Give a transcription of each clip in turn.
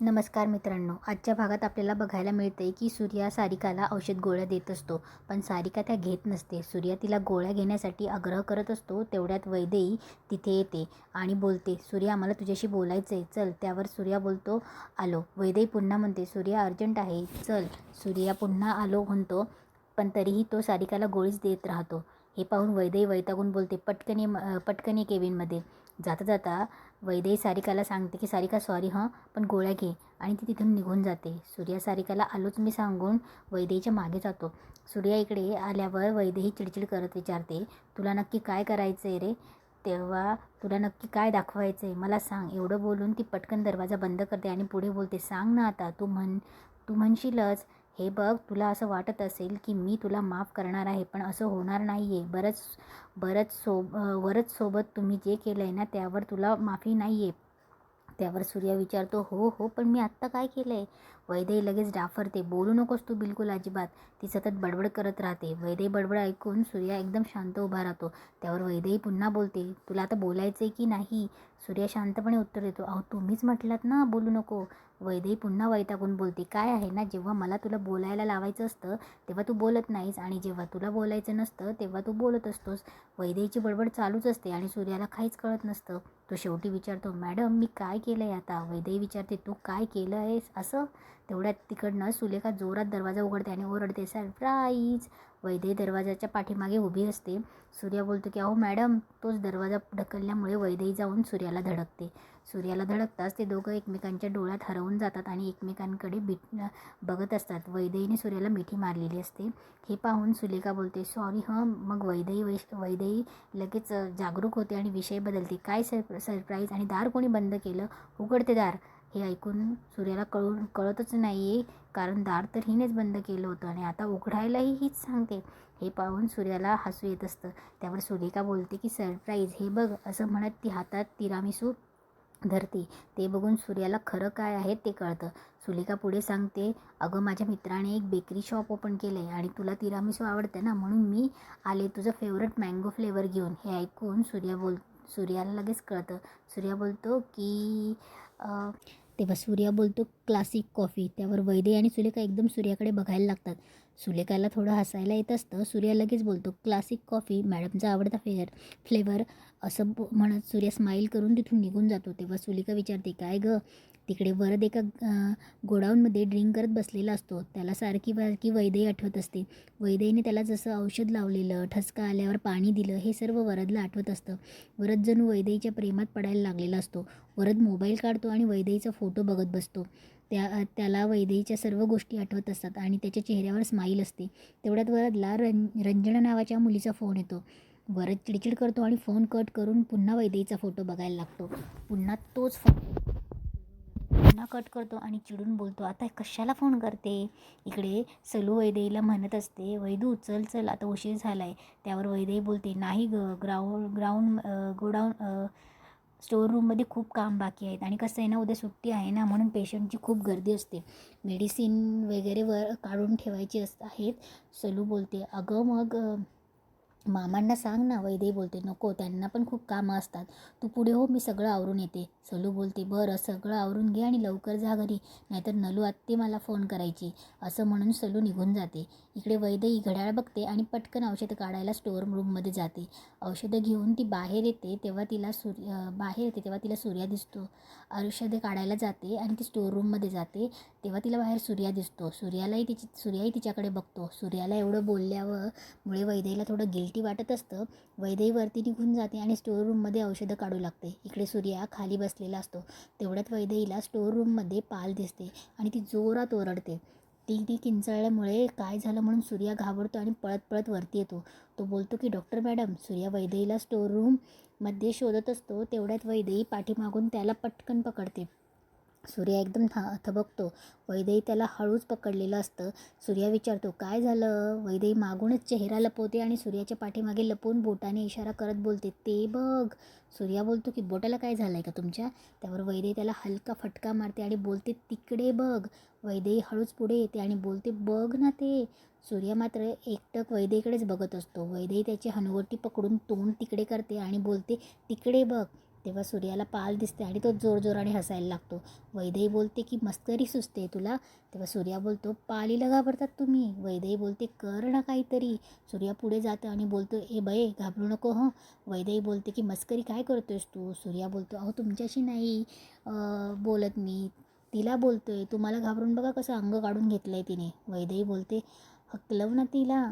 नमस्कार मित्रांनो, आजच्या भागात आपल्याला बघायला मिळते की सूर्या सारिकाला औषध गोळ्या देत असतो, पण सारिका त्या घेत नसते. सूर्या तिला गोळ्या घेण्यासाठी आग्रह करत असतो. तेवढ्यात वैदेही तिथे येते आणि बोलते, सूर्या मला तुझ्याशी बोलायचं आहे, चल. त्यावर सूर्या बोलतो, आलो. वैदेही पुन्हा म्हणते, सूर्या अर्जंट आहे, चल. सूर्या पुन्हा आलो म्हणतो, पण तरीही तो सारिकाला गोळीच देत राहतो. हे पाहून वैदेही वैतागून बोलते, पटकन ये केबिनमध्ये. जाता जाता वैदेही सारिकाला सांगते की सारिका सॉरी हं, पण गोळ्या घे, आणि ती तिथून निघून जाते. सूर्या सारिकाला आलोच मी सांगून वैदेहीच्या मागे जातो. सूर्या इकडे आल्यावर वैदेही चिडचिड करत विचारते, तुला नक्की काय करायचं आहे रे? तेव्हा तुला नक्की काय दाखवायचं आहे मला सांग. एवढं बोलून ती पटकन दरवाजा बंद करते आणि पुढे बोलते, सांग ना आता, तू म्हणशीलच. हे बघ, तुला असं वाटत असेल की मी तुला माफ करणार आहे, पण असं होणार नाही आहे. वरच सोबत तुम्ही जे केलं आहे ना, त्यावर तुला माफी नाही आहे. त्यावर सूर्या विचारतो, हो हो, पण मी आत्ता काय केलं आहे? वैदेही लगेच डाफरते, बोलू नकोस तू बिलकुल अजिबात. ती सतत बडबड करत राहते. वैदेही बडबड ऐकून सूर्या एकदम शांत उभा राहतो. त्यावर वैदेही पुन्हा बोलते, तुला आता बोलायचं आहे की नाही? सूर्या शांतपणे उत्तर देतो, अहो तुम्हीच म्हटलात ना बोलू नको. वैदेही पुन्हा वैतागून बोलते, काय आहे ना, जेव्हा मला तुला बोलायला लावायचं असतं तेव्हा तू बोलत नाहीस, आणि जेव्हा तुला बोलायचं नसतं तेव्हा तू बोलत असतोस. वैदेहीची बडबड चालूच असते आणि सूर्याला काहीच कळत नसतं. तो शेवटी विचारतो, मॅडम मी काय केलं आहे आता? वैदेही विचारते, तू काय केलं आहेस असं? तेवढ्यात तिकडनं सुलेखा जोरात दरवाजा उघडते आणि ओरडते, सरप्राईज. वैदेही दरवाजाच्या पाठीमागे उभी असते. सूर्या बोलतो की अहो मॅडम. तोच दरवाजा ढकलल्यामुळे वैदेही जाऊन सूर्याला धडकते. सूर्याला धडकताच ते दोघं एकमेकांच्या डोळ्यात हरवून जातात आणि एकमेकांकडे बघत असतात. वैदेहीने सूर्याला मिठी मारलेली असते. हे पाहून सुलेखा बोलते, सॉरी हं. मग वैदेही लगेच जागरूक होते आणि विषय बदलते, काय सरप्राईज, आणि दार कोणी बंद केलं? उघडते दार. हे ऐकून सूर्याला कळतच नाही आहे, कारण दार तर हिनेच बंद केलं होतं आणि आता उघडायलाही हीच सांगते. हे पाहून सूर्याला हसू येत असतं. त्यावर सुलेखा बोलते की सरप्राईज, हे बघ, असं म्हणत ती हातात तिरामिसू धरते. ते बघून सूर्याला खरं काय आहे ते कळतं. सुलेखा पुढे सांगते, अगं माझ्या मित्राने एक बेकरी शॉप ओपन केलं आहे आणि तुला तिरामिसू आवडतं ना, म्हणून मी आले तुझं फेवरेट मँगो फ्लेवर घेऊन. हे ऐकून सूर्याला लगेच कळतं. सूर्या बोलतो की तेव्हा सूर्या बोलतो क्लासिक कॉफी. त्यावर वैदेही आणि सुलेखा एकदम सूर्याकडे बघायला लागतात. सुलेखाला थोडं हसायला येत असतं. सूर्या लगेच बोलतो, क्लासिक कॉफी, मॅडमचा आवडता फ्लेवर. असं म्हणत सूर्या स्माईल करून तिथून निघून जातो. तेव्हा सुलेखा विचारते, काय गं? तिकडे वरद एका गोडाऊनमध्ये ड्रिंक करत बसलेला असतो. त्याला सारखी वैदेही आठवत असते. वैदेहीने त्याला जसं औषध लावलेलं, ठसका आल्यावर पाणी दिलं, हे सर्व वरदला आठवत असतं. वरद जणू वैदेहीच्या प्रेमात पडायला लागलेला असतो. वरद मोबाईल काढतो आणि वैदेहीचा फोटो बघत बसतो. त्याला वैदेहीच्या सर्व गोष्टी आठवत असतात आणि त्याच्या चेहऱ्यावर स्माईल असते. तेवढ्यात वरदला रंजना नावाच्या मुलीचा फोन येतो. वरद चिडचिड करतो आणि फोन कट करून पुन्हा वैदेहीचा फोटो बघायला लागतो. पुन्हा तोच फोन पुन्हा कट करतो आणि चिडून बोलतो, आता कशाला फोन करते? इकडे सलू वैदेहीला म्हणत असते, वैदू चल चल, आता उशीर झाला आहे. त्यावर वैदेही बोलते, नाही ग, गोडाऊन स्टोअर रूममध्ये खूप काम बाकी आहेत, आणि कसं आहे ना, उद्या सुट्टी आहे ना, म्हणून पेशंटची खूप गर्दी असते. मेडिसिन वगैरे काढून ठेवायची आहेत. सलू बोलते, अगं मग मामांना सांग ना. वैदेही बोलते, नको, त्यांना पण खूप कामं असतात, तू पुढे हो, मी सगळं आवरून येते. सलू बोलते, बरं, सगळं आवरून घे आणि लवकर जा घरी, नाहीतर नलू आत्ते मला फोन करायची. असं म्हणून सलू निघून जाते. इकडे वैदेही घड्याळ बघते आणि पटकन औषधं काढायला स्टोअर रूममध्ये जाते. औषधं घेऊन ती बाहेर येते तेव्हा तिला सूर्या दिसतो. औषधे काढायला जाते आणि ती स्टोअर रूममध्ये जाते तेव्हा तिला बाहेर सूर्या दिसतो. सूर्याही तिच्याकडे बघतो. सूर्याला एवढं बोलल्यामुळे वैदेहीला थोडं गिल्टी वाटत असतं. वैदेही वरती निघून जाते आणि स्टोअर रूममध्ये औषधं काढू लागते. इकडे सूर्या खाली बसलेला असतो. तेवढ्यात वैदेहीला स्टोअर रूममध्ये पाल दिसते आणि ती जोरात ओरडते. ती किंचाळल्यामुळे काय झालं म्हणून सूर्या घाबरतो आणि पळत पळत वरती येतो. तो बोलतो की डॉक्टर मॅडम. सूर्या वैदेहीला स्टोअर रूममध्ये शोधत असतो. तेवढ्यात वैदेही पाठीमागून त्याला पटकन पकडते. सूर्या एकदम थबकतो. वैदेही त्याला हळूच पकडलेलं असतं. सूर्या विचारतो, काय झालं? वैदेही मागूनच चेहरा लपवते आणि सूर्याच्या पाठीमागे लपवून बोटाने इशारा करत बोलते, ते बघ. सूर्या बोलतो की बोटाला काय झालं आहे का तुमच्या? त्यावर वैदेही त्याला हलका फटका मारते आणि बोलते, तिकडे बघ. वैदेही हळूच पुढे येते आणि बोलते, बघ ना ते. सूर्या मात्र एकटक वैदेहीकडेच बघत असतो. वैदेही त्याची हनुवटी पकडून तोंड तिकडे करते आणि बोलते, तिकडे बघ. तेव्हा सूर्याला पाल दिसते आणि तो जोरजोराने हसायला लागतो. वैदेही बोलते की मस्करी सुचते तुला. तेव्हा सूर्या बोलतो, पालीला घाबरतात तुम्ही? वैदेही बोलते, कर ना काहीतरी. सूर्या पुढे जातं आणि बोलतो, ए बये घाबरू नको हं. वैदेही बोलते की मस्करी काय करतोयस तू? सूर्या बोलतो, अहो तुमच्याशी नाही बोलत मी, तिला बोलतोय. तुम्हाला घाबरून बघा कसं अंग काढून घेतलं आहे तिने. वैदेही बोलते, हकलव ना तिला.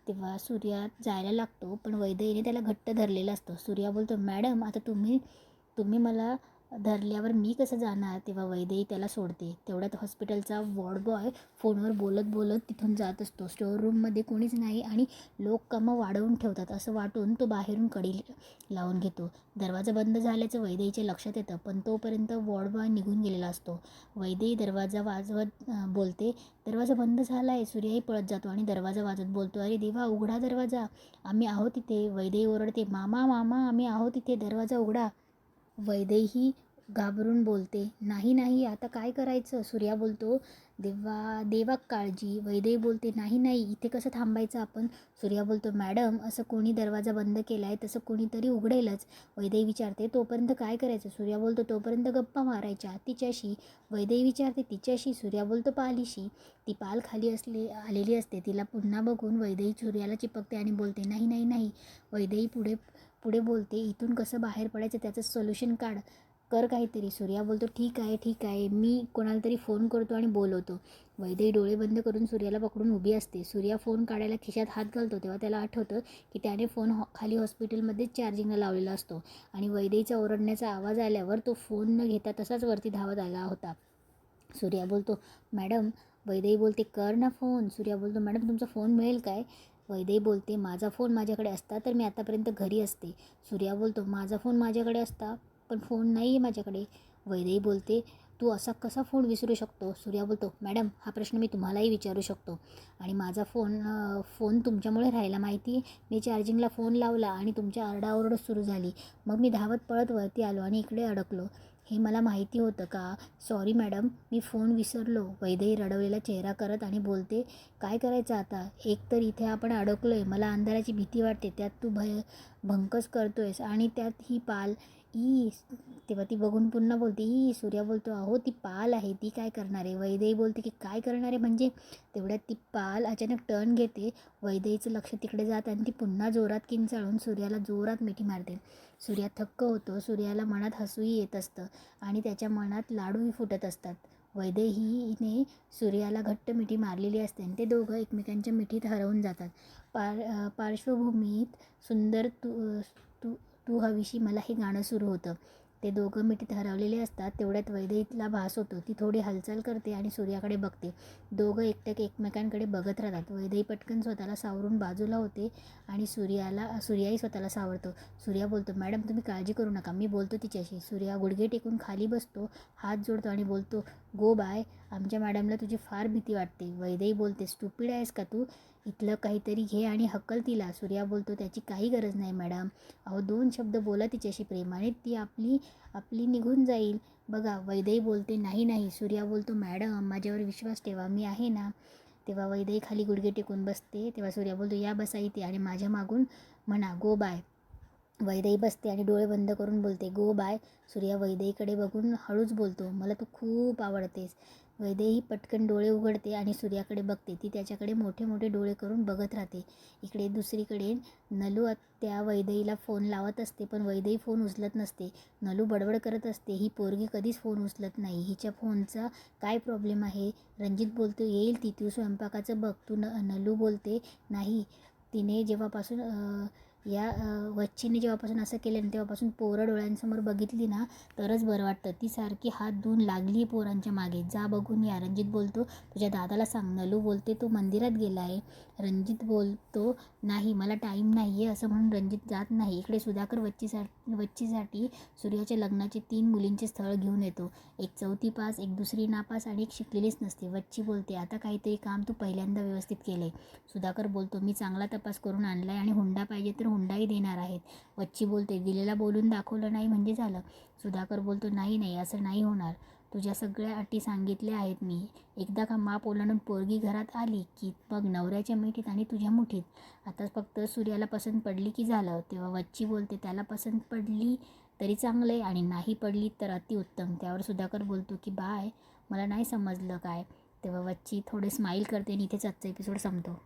तेव्हा सूर्या जायला लागतो, पण वैदेहीने त्याला घट्ट धरलेलं असतं. सूर्या बोलतो, मॅडम आता तुम्ही मला धरल्यावर मी कसं जाणार? तेव्हा वैदेही त्याला सोडते. तेवढ्यात हॉस्पिटलचा वॉर्ड बॉय फोनवर बोलत बोलत तिथून जात असतो. स्टोअर रूममध्ये कोणीच नाही आणि लोक कामं वाढवून ठेवतात असं वाटून तो बाहेरून कडी लावून घेतो. दरवाजा बंद झाल्याचं वैदेहीच्या लक्षात येतं, पण तोपर्यंत वॉर्ड बॉय निघून गेलेला असतो. वैदेही दरवाजा वाजवत बोलते, दरवाजा बंद झाला आहे. सूर्याही पळत जातो आणि दरवाजा वाजवत बोलतो, अरे देवा उघडा दरवाजा, आम्ही आहोत इथे. वैदेही ओरडते, मामा मामा आम्ही आहोत इथे, दरवाजा उघडा. वैदेही घाबरून बोलते, नाही नाही आता काय करायचं? सूर्या बोलतो, देवा काळजी. वैदेही बोलते, नाही नाही इथे कसं थांबायचं आपण? सूर्या बोलतो, मॅडम असं कोणी दरवाजा बंद केला आहे तसं कोणीतरी उघडेलच. वैदेही विचारते, तोपर्यंत काय करायचं? सूर्या बोलतो, तोपर्यंत गप्पा मारायच्या. तिच्याशी? वैदेही विचारते, तिच्याशी? सूर्या बोलतो, पालीशी. ती पाल खाली आलेली असते. तिला पुन्हा बघून वैदेही सूर्याला चिपकते आणि बोलते, नाही नाही नाही. वैदेही पुढे पुढे बोलते, इथून कसं बाहेर पडायचं त्याचं सोल्युशन कर काहीतरी. सूर्या बोलतो, ठीक आहे मी कोणाला तरी फोन करतो आणि बोलवतो. वैदेही डोळे बंद करून सूर्याला पकडून उभी असते. सूर्या फोन काढायला खिशात हात घालतो तेव्हा त्याला आठवतं की त्याने फोन खाली हॉस्पिटलमध्येच चार्जिंगला लावलेला असतो आणि वैदेहीचा ओरडण्याचा आवाज आल्यावर तो फोन न घेता तसाच वरती धावत आला होता. सूर्या बोलतो, मॅडम. वैदेही बोलते, कर ना फोन. सूर्या बोलतो, मॅडम तुमचा फोन मिळेल काय? वैदेही बोलते, माझा फोन माझ्याकडे असता तर मी आतापर्यंत घरी असते. सूर्या बोलतो, माझा फोन माझ्याकडे असता पण फोन नाही आहे माझ्याकडे. वैदेही बोलते, तू असा कसा फोन विसरू शकतो? सूर्या बोलतो, मॅडम हा प्रश्न मी तुम्हालाही विचारू शकतो आणि माझा फोन तुमच्यामुळे राहिला माहिती आहे. मी चार्जिंगला फोन लावला आणि तुमच्या आरडाओरड सुरू झाली. मग मी धावत पळत वरती आलो आणि इकडे अडकलो. हे मला माहिती होतं का? सॉरी मॅडम, मी फोन विसरलो. वैदेही रडवलेला चेहरा करत आणि बोलते, काय करायचं आता? एक तर इथे आपण अडकलो आहे, मला अंधाराची भीती वाटते, त्यात तू भंकस करतोयस आणि त्यात ही पाल. ई. तेव्हा ती बघून पुन्हा बोलते, ई. सूर्या बोलतो, अहो ती पाल आहे, ती काय करणार आहे? वैदेही बोलते की काय करणार आहे म्हणजे? तेवढ्यात ती पाल अचानक टर्न घेते. वैदेहीचं लक्ष तिकडे जात आणि ती पुन्हा जोरात किंचाळून सूर्याला जोरात मिठी मारते. सूर्या थक्क होतो. सूर्याला मनात हसूही येत असतं आणि त्याच्या मनात लाडूही फुटत असतात. वैदेहीने सूर्याला घट्ट मिठी मारलेली असते आणि ते दोघं एकमेकांच्या मिठीत हरवून जातात. पार्श्वभूमीत सुंदर तू तू तू हवीशी मला हे गाणं सुरू होतं. ते दोघं मिठीत हरवलेले असतात. तेवढ्यात वैदेहीला भास होतो. ती थोडी हालचाल करते आणि सूर्याकडे बघते. दोघं एकमेकांकडे बघत राहतात. वैदेही पटकन स्वतःला सावरून बाजूला होते आणि सूर्याही स्वतःला सावरतो. सूर्या बोलतो, मॅडम तुम्ही काळजी करू नका, मी बोलतो तिच्याशी. सूर्या गुडघे टेकून खाली बसतो, हात जोडतो आणि बोलतो, गो बाय. आमच्या मॅडमला तुझी फार भीती वाटते. वैदेही बोलते, स्टुपिड आहेस का तू? इथलं काहीतरी घे आणि हक्कल तिला. सूर्या बोलतो, त्याची काही गरज नाही मॅडम. अहो 2 शब्द बोला तिच्याशी प्रेमाने, ती आपली निघून जाईल बघा. वैदेही बोलते, नाही. सूर्या बोलतो, मॅडम माझ्यावर विश्वास ठेवा, मी आहे ना. तेव्हा वैदेही खाली गुडघे टेकून बसते. तेव्हा सूर्या बोलतो, या बसा इथे आणि माझ्या मागून म्हणा गो बाय. वैदेही बसते आणि डोळे बंद करून बोलते, गो बाय. सूर्या वैदेहीकडे बघून हळूच बोलतो, मला तू खूप आवडतेस. वैदेही पटकन डोळे उघडते आणि सूर्याकडे बघते. ती त्याच्याकडे मोठे मोठे डोळे करून बघत राहते. इकडे दुसरीकडे नलू त्या वैदेहीला फोन लावत असते, पण वैदेही फोन उचलत नसते. नलू बडबड करत असते, ही पोरगी कधीच फोन उचलत नाही, हिच्या फोनचा काय प्रॉब्लेम आहे? रणजित बोलतो, येईल ती, तू स्वयंपाकाचं बघ. नलू बोलते, नाही, तिने जेव्हापासून वच्चीने जेव्हापासून असं केलं ना तेव्हापासून पोरं डोळ्यांसमोर बघितली ना तरच बरं वाटतं. ती सारखी हात धुवून लागली पोरांच्या मागे, जा बघून या. रणजित बोलतो, तुझ्या दादाला सांग. नलू बोलते, तो मंदिरात गेला आहे. रणजित बोलतो, नाही मला टाईम नाही आहे. असं म्हणून रणजित जात नाही. इकडे सुधाकर वच्चीसाठी सूर्याच्या लग्नाचे 3 मुलींचे स्थळ घेऊन येतो. एक 4थी पास, एक 2री नापास आणि एक शिकलेलीच नसते. वच्ची बोलते, आता काहीतरी काम तू पहिल्यांदा व्यवस्थित केलं आहे. सुधाकर बोलतो, मी चांगला तपास करून आणला आहे आणि हुंडा पाहिजे तर हुंडाही देणार आहेत. वच्ची बोलते, दिलेला बोलून दाखवलं नाही म्हणजे झालं. सुधाकर बोलतो, नाही असं नाही होणार. तुझ्या सगळ्या अटी सांगितल्या आहेत मी. एकदा का माप ओलांडून पोरगी घरात आली की मग नवऱ्याच्या मिठीत आणि तुझ्या मुठीत. आता फक्त सूर्याला पसंत पडली की झालं. तेव्हा वच्ची बोलते, त्याला पसंत पडली तरी चांगलं आहे आणि नाही पडली तर अतिउत्तम. त्यावर सुधाकर बोलतो की बाय, मला नाही समजलं काय. तेव्हा वच्ची थोडे स्माईल करते आणि इथेच आजचा एपिसोड संपतो.